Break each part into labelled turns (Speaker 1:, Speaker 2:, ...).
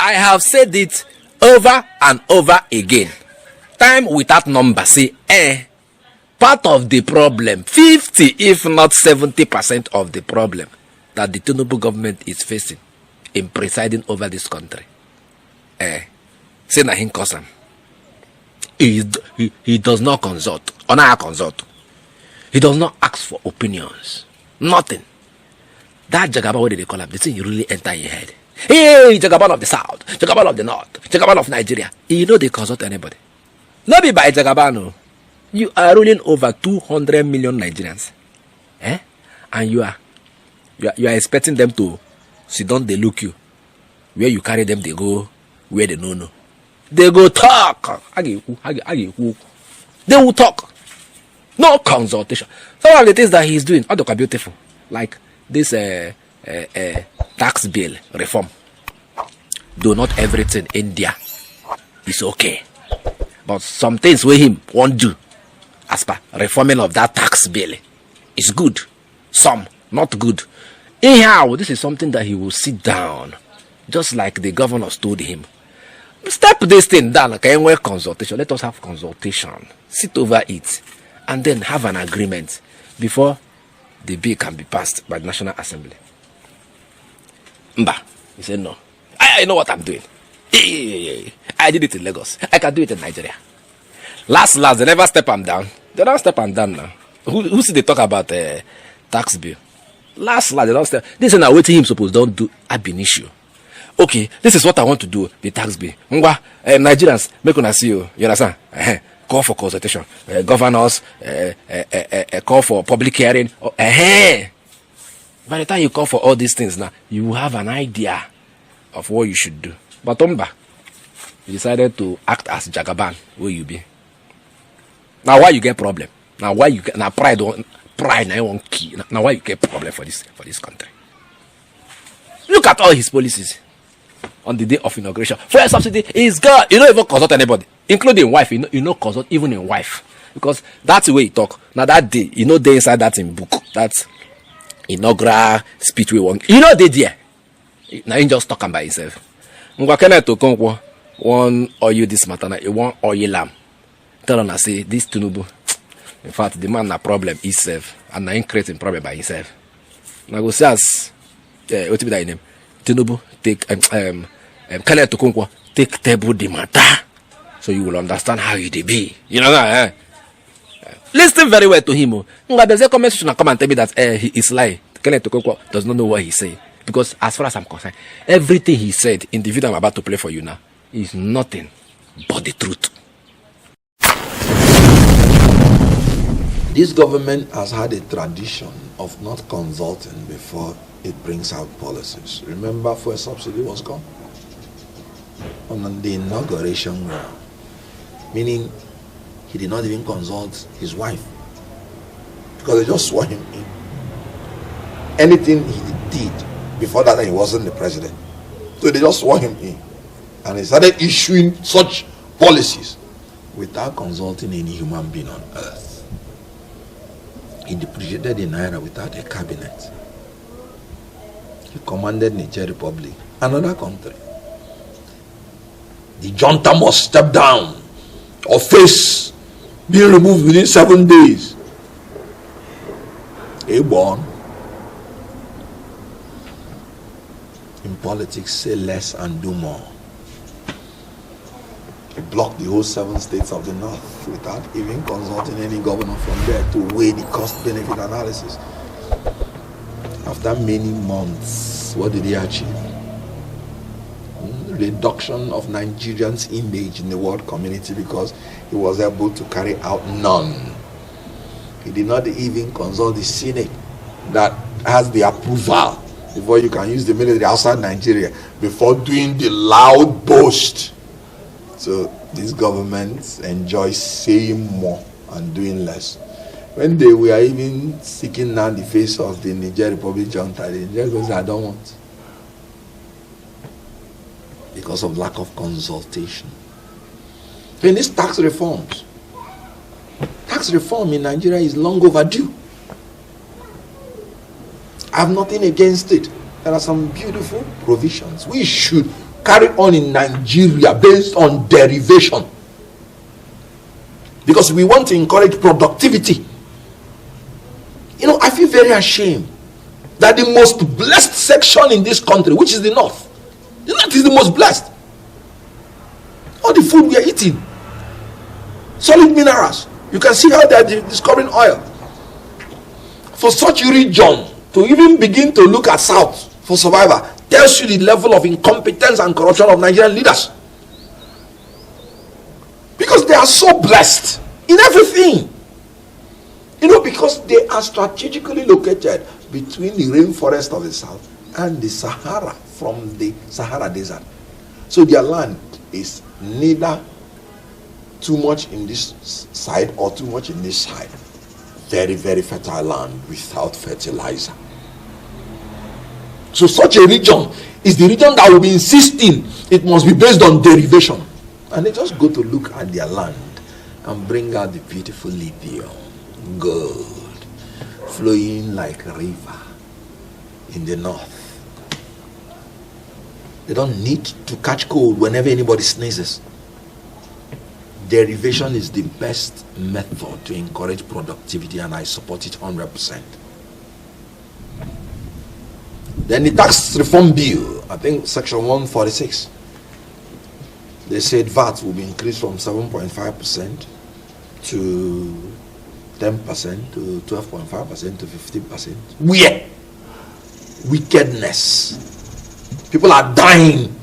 Speaker 1: I have said it over and over again. Time without number. Say, part of the problem, 50 if not 70% of the problem that the Tinubu government is facing in presiding over this country. Say na him cause him. He does not consult. Or not consult. He does not ask for opinions. Nothing. That Jagaban, what did they call him? The thing you really enter in your head. Hey, Jagaban of the South, Jagaban of the North, Jagaban of Nigeria. You know they consult anybody. Not be by Jagaban. You are ruling over 200 million Nigerians. And you are expecting them to sit down, they look you. Where you carry them, they go where they don't know. They go talk. They will talk. No consultation. Some of the things that he's doing are beautiful. Like this tax bill reform. Do not everything in India is okay. But some things with him won't do. As per reforming of that tax bill is good. Some not good. Anyhow, this is something that he will sit down. Just like the governors told him. Step this thing down. Okay, consultation. Let us have consultation. Sit over it. And then have an agreement before the bill can be passed by the National Assembly. Mba, he said no. I know what I'm doing. I did it in Lagos. I can do it in Nigeria. Last, they never step them down. They don't step them down now. Who see they talk about tax bill? Last, they don't step. This is now what him suppose don't do ab initio. Okay, this is what I want to do, the tax bill. Nigerians, make una see you. You understand? Call for consultation. Governors, call for public hearing. By the time you call for all these things now, you have an idea of what you should do. But Tomba, you decided to act as Jagaban, where you be. Now why you get problem? Now why you get pride now won't key. Now why you get problem for this country? Look at all his policies on the day of inauguration. Fuel subsidy is God. You don't even consult anybody, including wife. You know consult even in wife. Because that's the way he talk. Now that day, you know they inside that in book. That's inaugural speech we want. You know they there. Now he just talking by himself. Kenneth Okonkwo one oil this matter. He want oil lamb. Tell him I say this Tinubu. In fact, the man a problem himself, and now he creating problem by himself. Now go say as what be that name? Tinubu take Kenneth Okonkwo take table the matter, so you will understand how it be. You know that? Listen very well to him. There's a comment section come and tell me that he is lying. Kenneth Okonkwo does not know what he say, because as far as I'm concerned, everything he said in the video I'm about to play for you now is nothing but the truth.
Speaker 2: This government has had a tradition of not consulting before it brings out policies. Remember, fuel subsidy was gone on the inauguration ground, meaning he did not even consult his wife because they just swore him in. Anything he did before that, he wasn't the president, so they just swore him in, and he started issuing such policies without consulting any human being on earth. He depreciated the naira without a cabinet. He commanded Nigerian Republic, another country. The junta must step down or face being removed within 7 days. A born. In politics, say less and do more. He blocked the whole 7 states of the north without even consulting any governor from there to weigh the cost-benefit analysis. After many months, what did he achieve? Reduction of Nigerians' image in the world community because he was able to carry out none. He did not even consult the Senate that has the approval before you can use the military outside Nigeria before doing the loud boast. So these governments enjoy saying more and doing less. When they were even seeking down the face of the Nigerian Republic junta, the Nigerians said, I don't want. Because of lack of consultation. In these tax reform in Nigeria is long overdue. I have nothing against it. There are some beautiful provisions. We should carried on in Nigeria based on derivation. Because we want to encourage productivity. You know, I feel very ashamed that the most blessed section in this country, which is the North is the most blessed. All the food we are eating, solid minerals. You can see how they are discovering oil. For such a region to even begin to look at South for survival tells you the level of incompetence and corruption of Nigerian leaders. Because they are so blessed in everything. You know, because they are strategically located between the rainforest of the south and the Sahara, from the Sahara desert. So their land is neither too much in this side or too much in this side. Very, very fertile land without fertilizer. So such a region is the region that will be insisting it must be based on derivation. And they just go to look at their land and bring out the beautiful lithium, gold, flowing like a river in the north. They don't need to catch cold whenever anybody sneezes. Derivation is the best method to encourage productivity, and I support it 100%. Then the tax reform bill, I think section 146, they said VAT will be increased from 7.5% to 10% to 12.5% to 15%. Where? Wickedness. People are dying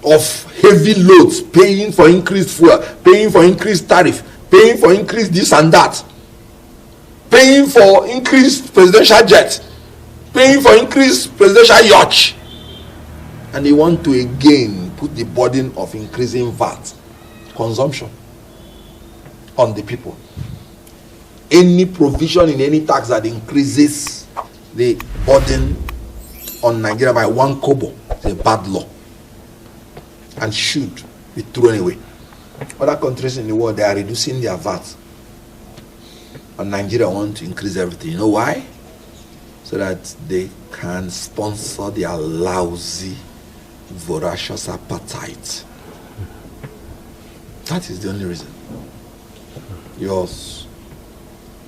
Speaker 2: of heavy loads, paying for increased fuel, paying for increased tariff, paying for increased this and that, paying for increased presidential jet, paying for increased presidential yacht. And they want to again put the burden of increasing VAT, consumption, on the people. Any provision in any tax that increases the burden on Nigeria by 1 kobo is a bad law and should be thrown away. Other countries in the world, they are reducing their VAT, and Nigeria want to increase everything. You know why? So that they can sponsor their lousy, voracious appetite. That is the only reason. Yours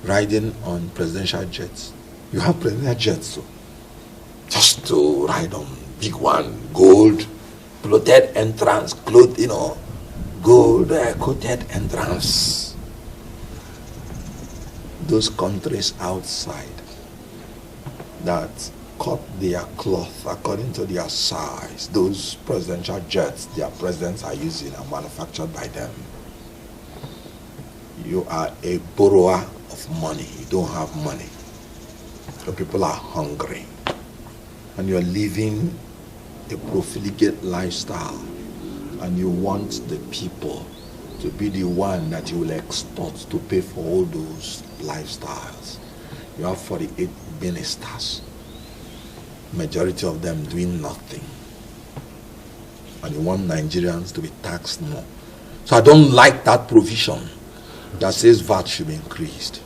Speaker 2: riding on presidential jets. You have presidential jets, so just to ride on big one, gold, clothed entrance, gold coated entrance. Those countries outside that cut their cloth according to their size, those presidential jets their presidents are using are manufactured by them. You are a borrower of money. You don't have money. So people are hungry, and you're living a profligate lifestyle, and you want the people to be the one that you will extort to pay for all those lifestyles. You have 48 ministers, majority of them doing nothing, and you want Nigerians to be taxed more. So I don't like that provision that says VAT should be increased.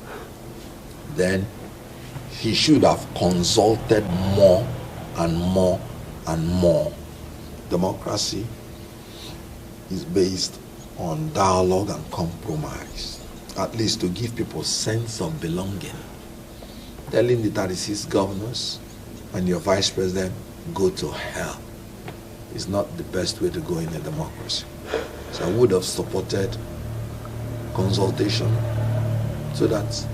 Speaker 2: Then he should have consulted more and more and more. Democracy is based on dialogue and compromise, at least to give people sense of belonging. Telling the 36 governors and your vice president, go to hell, is not the best way to go in a democracy. So I would have supported consultation so that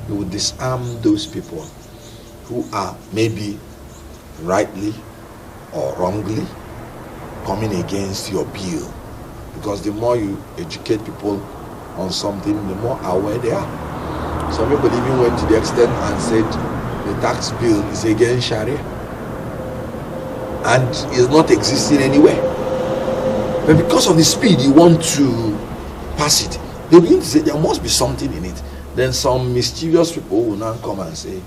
Speaker 2: we would disarm those people who are maybe rightly or wrongly coming against your bill. Because the more you educate people on something, the more aware they are. Some people even went to the extent and said the tax bill is against Sharia and is not existing anywhere. But because of the speed you want to pass it, they begin to say there must be something in it. Then some mischievous people will now come and say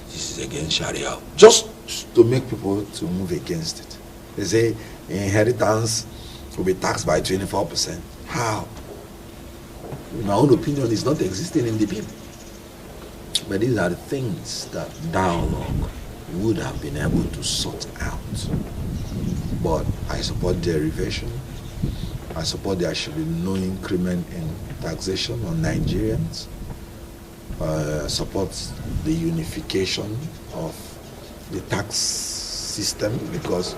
Speaker 2: this is against Sharia, just to make people to move against it. They say inheritance will be taxed by 24%. How? In my own opinion, it's not existing in the bill. But these are the things that dialogue would have been able to sort out. But I support derivation. I support there should be no increment in taxation on Nigerians. Support the unification of the tax system, because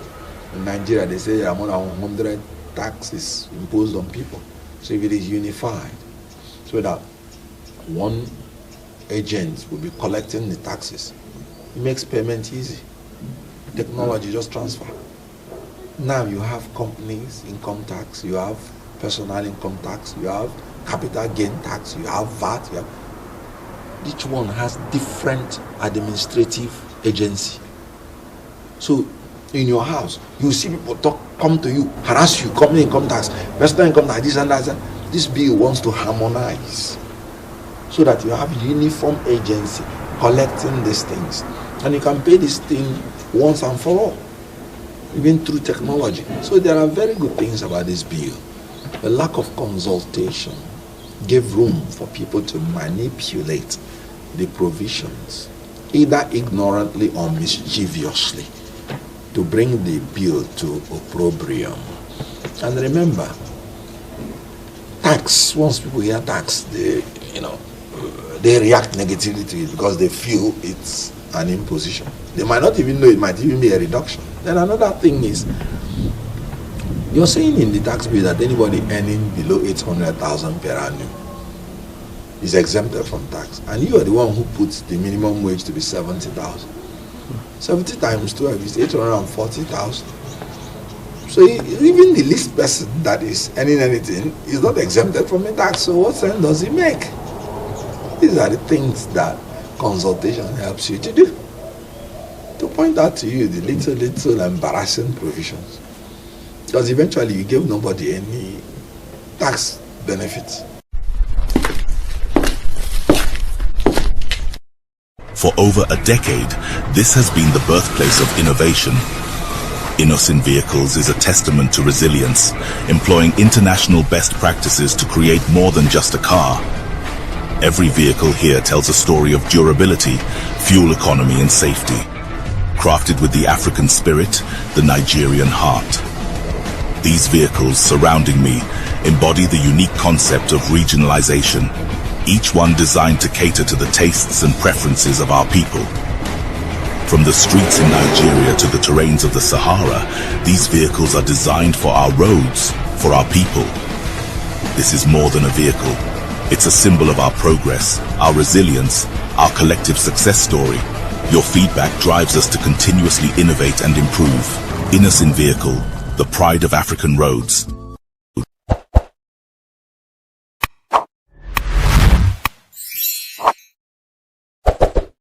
Speaker 2: in Nigeria they say there are more than 100 taxes imposed on people. So if it is unified, so that one agent will be collecting the taxes, it makes payment easy. Technology just transfer. Now you have companies income tax, you have personal income tax, you have capital gain tax, you have VAT. Each one has different administrative agency. So in your house, you see people come to you, harass you, company income tax, personal income tax, this and that. This bill wants to harmonize so that you have uniform agency collecting these things, and you can pay this thing once and for all, even through technology. So there are very good things about this bill. The lack of consultation gave room for people to manipulate the provisions, either ignorantly or mischievously, to bring the bill to opprobrium. And remember, tax, once people hear tax, they react negatively to it because they feel it's an imposition. They might not even know it might even be a reduction. Then another thing is, you're saying in the tax bill that anybody earning below 800,000 per annum is exempted from tax, and you are the one who puts the minimum wage to be 70,000. 70 times 12 is 840,000. So even the least person that is earning anything is not exempted from the tax. So what sense does it make? These are the things that consultation helps you to do, to point out to you the little embarrassing provisions, because eventually you give nobody any tax benefits.
Speaker 3: For over a decade, this has been the birthplace of innovation. Innoson Vehicles is a testament to resilience, employing international best practices to create more than just a car. Every vehicle here tells a story of durability, fuel economy and safety. Crafted with the African spirit, the Nigerian heart. These vehicles surrounding me embody the unique concept of regionalization, each one designed to cater to the tastes and preferences of our people. From the streets in Nigeria to the terrains of the Sahara, these vehicles are designed for our roads, for our people. This is more than a vehicle. It's a symbol of our progress, our resilience, our collective success story. Your feedback drives us to continuously innovate and improve. Innoson Vehicle, the pride of African roads.